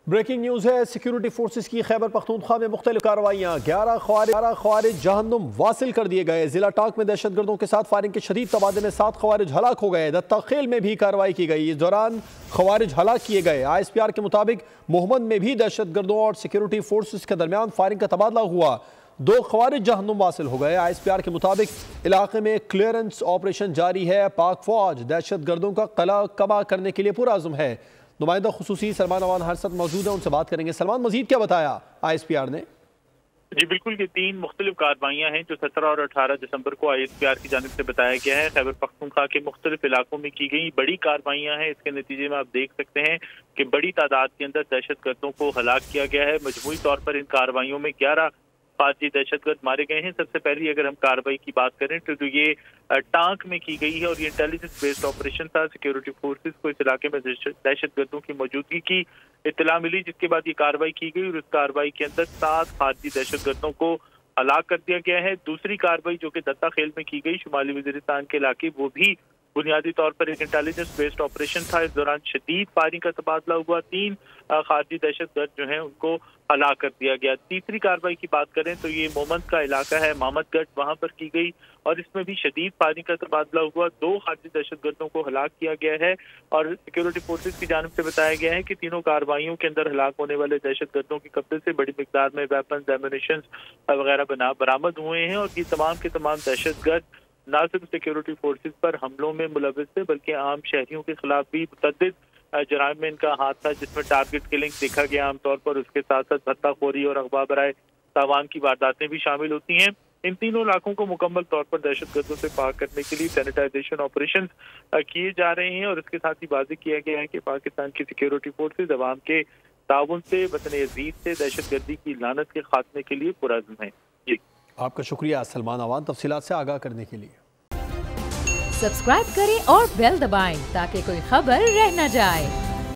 Breaking news है। Security forces की खैबर पख्तूनख्वा में मुख्तलिफ कार्रवाइयाँ। 11 ख़वारिज जहन्नुम वासिल कर दिए गए। जिला टाक में दहशतगर्दों के साथ फायरिंग के शदीद तबादले में 7 ख़वारिज हलाक हो गए। दत्ताखेल में भी कार्रवाई की गई। इस दौरान ख़वारिज हलाक किए गए। ISPR के मुताबिक मोहम्मद में भी दहशतगर्दों और सिक्योरिटी फोर्सेस के दरमियान फायरिंग का तबादला हुआ। 2 ख़वारिज जहन्नुम वासिल हो गए। ISPR के मुताबिक इलाके में क्लियरेंस ऑपरेशन जारी है। पाक फौज दहशतगर्दों का कला कमा करने के लिए पुरअज़्म है। नुमाइंदा खुसूसी सलमान अवान हर साथ मौजूद है, उनसे बात करेंगे। सलमान, मजीद क्या बताया ISPR ने? जी बिल्कुल, ये 3 मुख्तलिफ कार्रवाइयाँ हैं जो 17 और 18 दिसंबर को ISPR की जानिब से बताया गया है। खैबर पख्तूनख्वा के मुख्तलिफ इलाकों में की गई बड़ी कार्रवाइयाँ हैं। इसके नतीजे में आप देख सकते हैं कि बड़ी तादाद के अंदर दहशतगर्दों को हलाक किया गया है। मजमूई तौर पर इन कार्रवाइयों में 11 फारसी दहशतगर्द मारे गए हैं। सबसे पहले अगर हम कार्रवाई की बात करें तो ये टांक में की गई है और ये इंटेलिजेंस बेस्ड ऑपरेशन था। सिक्योरिटी फोर्सेस को इस इलाके में दहशतगर्दों की मौजूदगी की इत्तला मिली, जिसके बाद ये कार्रवाई की गई और इस कार्रवाई के अंदर 7 फारसी दहशतगर्दों को हलाक कर दिया गया है। दूसरी कार्रवाई जो कि दत्ता खेल में की गई शुमाली वजीरिस्तान के इलाके, वो भी बुनियादी तौर पर एक इंटेलिजेंस बेस्ड ऑपरेशन था। इस दौरान शदीद फायरिंग का तबादला हुआ। 3 खारजी दहशतगर्द जो हैं उनको हलाक कर दिया गया। तीसरी कार्रवाई की बात करें तो ये मोहम्मद का इलाका है, मोहम्मदगढ़, वहां पर की गई और इसमें भी शदीद फायरिंग का तबादला हुआ। 2 खारजी दहशतगर्दों को हलाक किया गया है और सिक्योरिटी फोर्सेस की जानिब से बताया गया है कि तीनों कार्रवाइयों के अंदर हलाक होने वाले दहशतगर्दों के कब्जे से बड़ी मिकदार में वेपन्स, एम्युनिशन वगैरह बरामद हुए हैं और ये तमाम के तमाम दहशतगर्द न सिर्फ सिक्योरिटी फोर्सेस पर हमलों में मुलविस थे बल्कि आम शहरियों के खिलाफ भी मुतअद्दिद जराइम में इनका हाथ था, जिसमें टारगेट किलिंग देखा गया आमतौर पर। उसके साथ साथ भत्ताखोरी और अगवा बराए तावान की वारदातें भी शामिल होती हैं। इन तीनों इलाकों को मुकम्मल तौर पर दहशतगर्दों से पाक करने के लिए सैनिटाइजेशन ऑपरेशन किए जा रहे हैं और इसके साथ ही वाज़ेह किया गया है कि पाकिस्तान की सिक्योरिटी फोर्सेज अवाम के ताउन से, वतन अजीज से दहशतगर्दी की लानत के खात्मे के लिए पुरअज़्म है। जी, आपका शुक्रिया सलमान अवान, तफसीलात से आगाह करने के लिए। सब्सक्राइब करें और बेल दबाएं ताकि कोई खबर रह न जाए।